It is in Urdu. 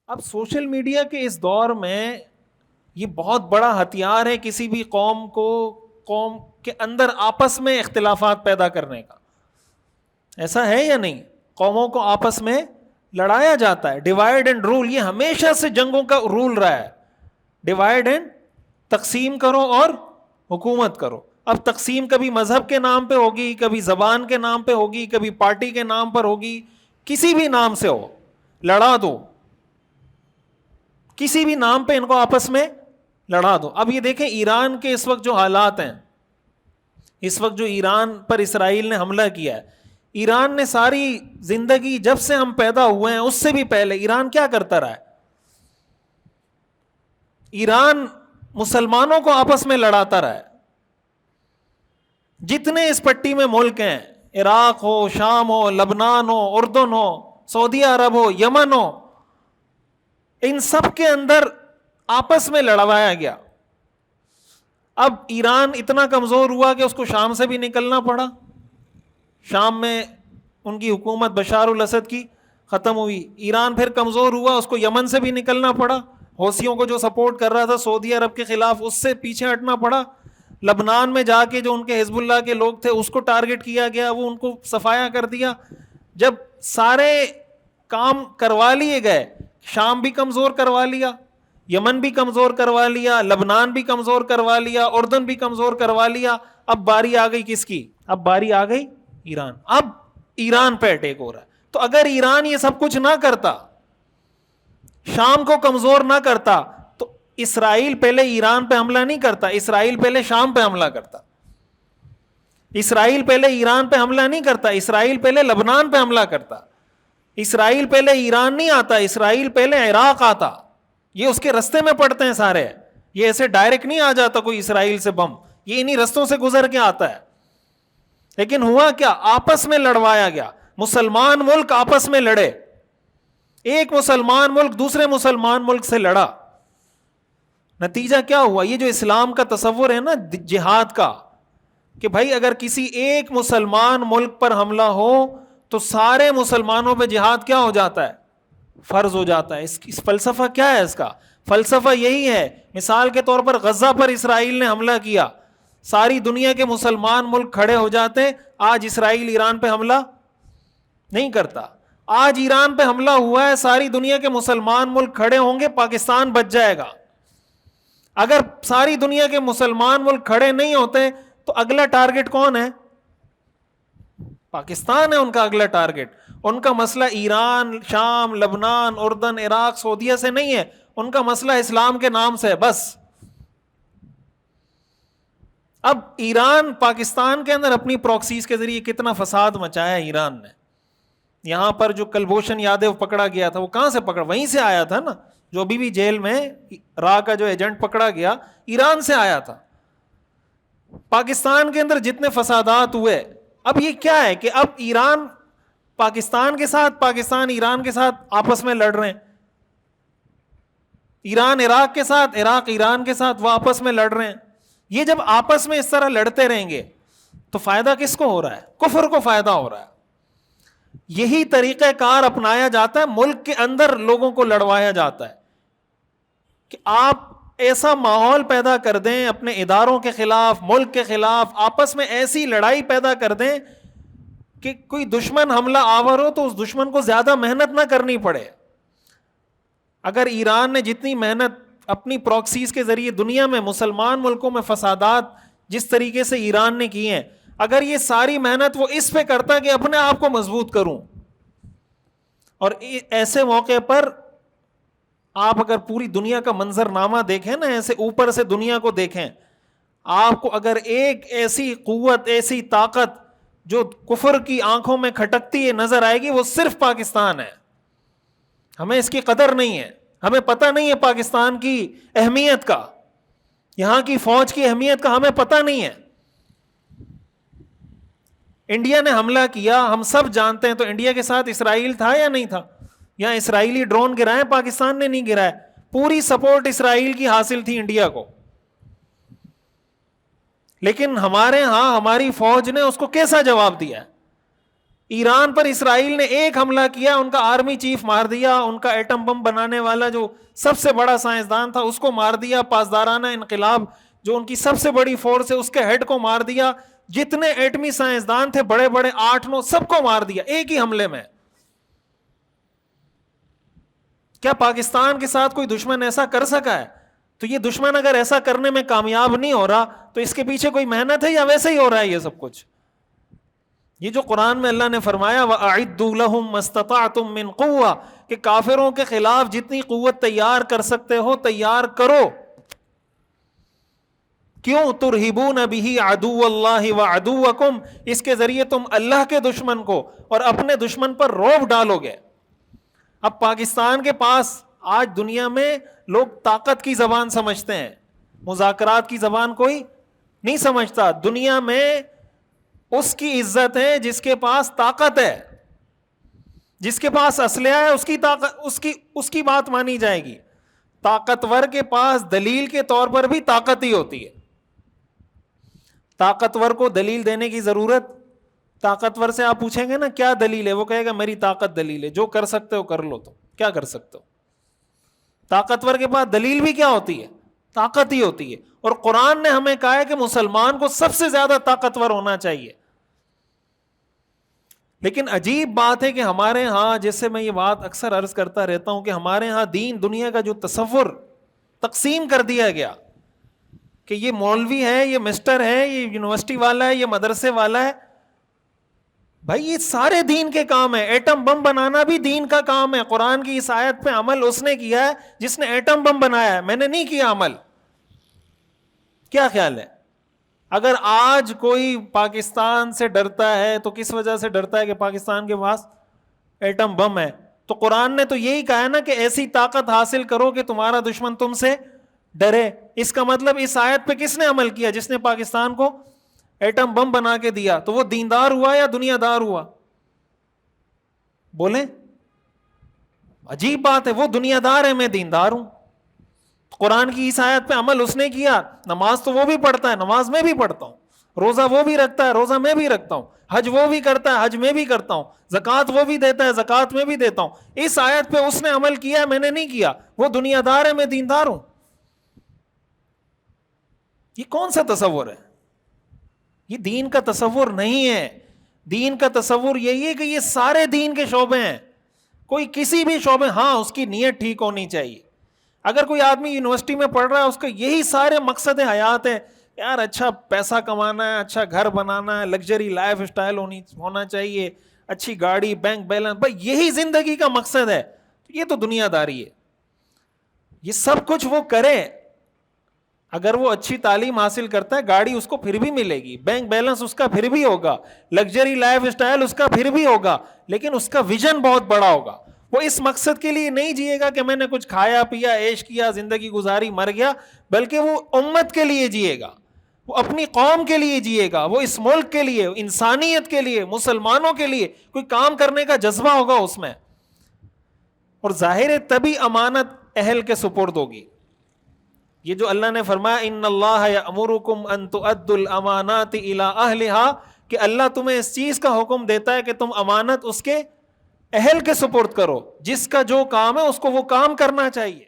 اب سوشل میڈیا کے اس دور میں یہ بہت بڑا ہتھیار ہے کسی بھی قوم کے اندر آپس میں اختلافات پیدا کرنے کا. ایسا ہے یا نہیں؟ قوموں کو آپس میں لڑایا جاتا ہے. ڈیوائڈ اینڈ رول یہ ہمیشہ سے جنگوں کا رول رہا ہے. ڈیوائڈ اینڈ تقسیم کرو اور حکومت کرو. اب تقسیم کبھی مذہب کے نام پہ ہوگی, کبھی زبان کے نام پہ ہوگی, کبھی پارٹی کے نام پر ہوگی, کسی بھی نام سے ہو لڑا دو, کسی بھی نام پہ ان کو آپس میں لڑا دو. اب یہ دیکھیں ایران کے اس وقت جو حالات ہیں, اس وقت جو ایران پر اسرائیل نے حملہ کیا ہے, ایران نے ساری زندگی جب سے ہم پیدا ہوئے ہیں اس سے بھی پہلے ایران کیا کرتا رہا ہے؟ ایران مسلمانوں کو آپس میں لڑاتا رہا ہے. جتنے اس پٹی میں ملک ہیں, عراق ہو, شام ہو, لبنان ہو, اردن ہو, سعودی عرب ہو, یمن ہو, ان سب کے اندر آپس میں لڑوایا گیا. اب ایران اتنا کمزور ہوا کہ اس کو شام سے بھی نکلنا پڑا. شام میں ان کی حکومت بشار الاسد کی ختم ہوئی. ایران پھر کمزور ہوا, اس کو یمن سے بھی نکلنا پڑا. حوثیوں کو جو سپورٹ کر رہا تھا سعودی عرب کے خلاف, اس سے پیچھے ہٹنا پڑا. لبنان میں جا کے جو ان کے حزب اللہ کے لوگ تھے اس کو ٹارگٹ کیا گیا, وہ ان کو صفایا کر دیا. جب سارے کام کروا لیے گئے, شام بھی کمزور کروا لیا, یمن بھی کمزور کروا لیا, لبنان بھی کمزور کروا لیا, اردن بھی کمزور کروا لیا. اب باری آ گئی کس کی؟ اب باری آ گئی ایران. اب ایران پہ اٹیک ہو رہا ہے. تو اگر ایران یہ سب کچھ نہ کرتا, شام کو کمزور نہ کرتا, تو اسرائیل پہلے ایران پہ حملہ نہیں کرتا, اسرائیل پہلے شام پہ حملہ کرتا. اسرائیل پہلے ایران پہ حملہ نہیں کرتا, اسرائیل پہلے لبنان پہ حملہ کرتا. اسرائیل پہلے ایران نہیں آتا, اسرائیل پہلے عراق آتا. یہ اس کے رستے میں پڑتے ہیں سارے. یہ ایسے ڈائریکٹ نہیں آ جاتا کوئی اسرائیل سے بم, یہ انہی رستوں سے گزر کے آتا ہے. لیکن ہوا کیا؟ آپس میں لڑوایا گیا. مسلمان ملک آپس میں لڑے, ایک مسلمان ملک دوسرے مسلمان ملک سے لڑا. نتیجہ کیا ہوا؟ یہ جو اسلام کا تصور ہے نا جہاد کا, کہ بھائی اگر کسی ایک مسلمان ملک پر حملہ ہو تو سارے مسلمانوں پہ جہاد کیا ہو جاتا ہے؟ فرض ہو جاتا ہے. اس فلسفہ کیا ہے؟ اس کا فلسفہ یہی ہے. مثال کے طور پر غزہ پر اسرائیل نے حملہ کیا, ساری دنیا کے مسلمان ملک کھڑے ہو جاتے. آج اسرائیل ایران پہ حملہ نہیں کرتا. آج ایران پہ حملہ ہوا ہے, ساری دنیا کے مسلمان ملک کھڑے ہوں گے, پاکستان بچ جائے گا. اگر ساری دنیا کے مسلمان ملک کھڑے نہیں ہوتے تو اگلا ٹارگٹ کون ہے؟ پاکستان ہے ان کا اگلا ٹارگٹ. ان کا مسئلہ ایران, شام, لبنان, اردن, عراق, سعودیہ سے نہیں ہے. ان کا مسئلہ اسلام کے نام سے ہے بس. اب ایران پاکستان کے اندر اپنی پروکسیز کے ذریعے کتنا فساد مچایا ایران نے. یہاں پر جو کلبھوشن یادو پکڑا گیا تھا, وہ کہاں سے پکڑا؟ وہیں سے آیا تھا نا. جو ابھی بھی جیل میں را کا جو ایجنٹ پکڑا گیا ایران سے آیا تھا. پاکستان کے اندر جتنے فسادات ہوئے, اب یہ کیا ہے کہ اب ایران پاکستان کے ساتھ, پاکستان ایران کے ساتھ آپس میں لڑ رہے ہیں. ایران عراق کے ساتھ, عراق ایران کے ساتھ, وہ آپس میں لڑ رہے ہیں. یہ جب آپس میں اس طرح لڑتے رہیں گے تو فائدہ کس کو ہو رہا ہے؟ کفر کو فائدہ ہو رہا ہے. یہی طریقہ کار اپنایا جاتا ہے, ملک کے اندر لوگوں کو لڑوایا جاتا ہے کہ آپ ایسا ماحول پیدا کر دیں اپنے اداروں کے خلاف, ملک کے خلاف, آپس میں ایسی لڑائی پیدا کر دیں کہ کوئی دشمن حملہ آور ہو تو اس دشمن کو زیادہ محنت نہ کرنی پڑے. اگر ایران نے جتنی محنت اپنی پروکسیز کے ذریعے دنیا میں مسلمان ملکوں میں فسادات جس طریقے سے ایران نے کیے ہیں, اگر یہ ساری محنت وہ اس پہ کرتا کہ اپنے آپ کو مضبوط کروں, اور ایسے موقع پر آپ اگر پوری دنیا کا منظرنامہ دیکھیں نا, ایسے اوپر سے دنیا کو دیکھیں, آپ کو اگر ایک ایسی قوت, ایسی طاقت جو کفر کی آنکھوں میں کھٹکتی ہے نظر آئے گی, وہ صرف پاکستان ہے. ہمیں اس کی قدر نہیں ہے, ہمیں پتہ نہیں ہے پاکستان کی اہمیت کا, یہاں کی فوج کی اہمیت کا ہمیں پتہ نہیں ہے. انڈیا نے حملہ کیا, ہم سب جانتے ہیں, تو انڈیا کے ساتھ اسرائیل تھا یا نہیں تھا؟ یہاں اسرائیلی ڈرون گرائے, پاکستان نے نہیں گرائے. پوری سپورٹ اسرائیل کی حاصل تھی انڈیا کو. لیکن ہمارے ہاں ہماری فوج نے اس کو کیسا جواب دیا؟ ایران پر اسرائیل نے ایک حملہ کیا، ان کا آرمی چیف مار دیا، ان کا ایٹم بم بنانے والا جو سب سے بڑا سائنسدان تھا اس کو مار دیا، پاسدارانہ انقلاب جو ان کی سب سے بڑی فورس ہے اس کے ہیڈ کو مار دیا، جتنے ایٹمی سائنسدان تھے بڑے بڑے 8-9 سب کو مار دیا ایک ہی حملے میں۔ کیا پاکستان کے ساتھ کوئی دشمن ایسا کر سکا ہے؟ تو یہ دشمن اگر ایسا کرنے میں کامیاب نہیں ہو رہا تو اس کے پیچھے کوئی محنت ہے یا ویسے ہی ہو رہا ہے یہ سب کچھ؟ یہ جو قرآن میں اللہ نے فرمایا وَأَعِدُّوا لَهُم مَّا اسْتَطَعْتُم مِّن قُوَّةٍ کہ کافروں کے خلاف جتنی قوت تیار کر سکتے ہو تیار کرو۔ کیوں؟ ترہبون بہ عدو اللہ وعدوکم، اس کے ذریعے تم اللہ کے دشمن کو اور اپنے دشمن پر رعب ڈالو گے۔ اب پاکستان کے پاس آج دنیا میں لوگ طاقت کی زبان سمجھتے ہیں، مذاکرات کی زبان کوئی نہیں سمجھتا۔ دنیا میں اس کی عزت ہے جس کے پاس طاقت ہے، جس کے پاس اسلحہ ہے، اس کی طاقت، اس کی بات مانی جائے گی۔ طاقتور کے پاس دلیل کے طور پر بھی طاقت ہی ہوتی ہے۔ طاقتور کو دلیل دینے کی ضرورت، طاقتور سے آپ پوچھیں گے نا کیا دلیل ہے، وہ کہے گا میری طاقت دلیل ہے، جو کر سکتے ہو کر لو، تو کیا کر سکتے ہو؟ طاقتور کے پاس دلیل بھی کیا ہوتی ہے؟ طاقت ہی ہوتی ہے۔ اور قرآن نے ہمیں کہا ہے کہ مسلمان کو سب سے زیادہ طاقتور ہونا چاہیے۔ لیکن عجیب بات ہے کہ ہمارے ہاں، جیسے میں یہ بات اکثر عرض کرتا رہتا ہوں کہ ہمارے ہاں دین دنیا کا جو تصور تقسیم کر دیا گیا کہ یہ مولوی ہے، یہ مسٹر ہے، یہ یونیورسٹی والا ہے، یہ مدرسے والا ہے۔ بھائی یہ سارے دین کے کام ہیں، ایٹم بم بنانا بھی دین کا کام ہے۔ قرآن کی اس آیت پہ عمل اس نے کیا ہے جس نے ایٹم بم بنایا ہے، میں نے نہیں کیا عمل۔ کیا خیال ہے؟ اگر آج کوئی پاکستان سے ڈرتا ہے تو کس وجہ سے ڈرتا ہے کہ پاکستان کے پاس ایٹم بم ہے؟ تو قرآن نے تو یہی کہا ہے نا کہ ایسی طاقت حاصل کرو کہ تمہارا دشمن تم سے ڈرے۔ اس کا مطلب اس آیت پہ کس نے عمل کیا؟ جس نے پاکستان کو ایٹم بم بنا کے دیا۔ تو وہ دیندار ہوا یا دنیا دار ہوا؟ بولیں، عجیب بات ہے، وہ دنیا دار ہے، میں دیندار ہوں۔ قرآن کی اس آیت پہ عمل اس نے کیا۔ نماز تو وہ بھی پڑھتا ہے، نماز میں بھی پڑھتا ہوں، روزہ وہ بھی رکھتا ہے، روزہ میں بھی رکھتا ہوں، حج وہ بھی کرتا ہے، حج میں بھی کرتا ہوں، زکوٰۃ وہ بھی دیتا ہے، زکوٰۃ میں بھی دیتا ہوں۔ اس آیت پہ اس نے عمل کیا ہے، میں نے نہیں کیا۔ وہ دنیا دار ہے، میں دیندار ہوں۔ یہ کون سا تصور ہے؟ یہ دین کا تصور نہیں ہے۔ دین کا تصور یہی ہے کہ یہ سارے دین کے شعبے ہیں، کوئی کسی بھی شعبے، ہاں اس کی نیت ٹھیک ہونی چاہیے۔ اگر کوئی آدمی یونیورسٹی میں پڑھ رہا ہے، اس کا یہی سارے مقصد حیات ہے، یار اچھا پیسہ کمانا ہے، اچھا گھر بنانا ہے، لگژری لائف اسٹائل ہونا چاہیے، اچھی گاڑی، بینک بیلنس، بھائی یہی زندگی کا مقصد ہے، یہ تو دنیا داری ہے۔ یہ سب کچھ وہ کرے، اگر وہ اچھی تعلیم حاصل کرتا ہے، گاڑی اس کو پھر بھی ملے گی، بینک بیلنس اس کا پھر بھی ہوگا، لگژری لائف اسٹائل اس کا پھر بھی ہوگا، لیکن اس کا ویژن بہت بڑا ہوگا۔ وہ اس مقصد کے لیے نہیں جیے گا کہ میں نے کچھ کھایا پیا، عیش کیا، زندگی گزاری، مر گیا، بلکہ وہ امت کے لیے جیے گا، وہ اپنی قوم کے لیے جیے گا، وہ اس ملک کے لیے، انسانیت کے لیے، مسلمانوں کے لیے کوئی کام کرنے کا جذبہ ہوگا اس میں۔ اور ظاہر ہے تبھی امانت اہل کے سپرد ہوگی۔ یہ جو اللہ نے فرمایا ان اللہ یأمرکم ان تؤدوا الامانات الی اہلہا، کہ اللہ تمہیں اس چیز کا حکم دیتا ہے کہ تم امانت اس کے اہل کے سپرد کرو، جس کا جو کام ہے اس کو وہ کام کرنا چاہیے۔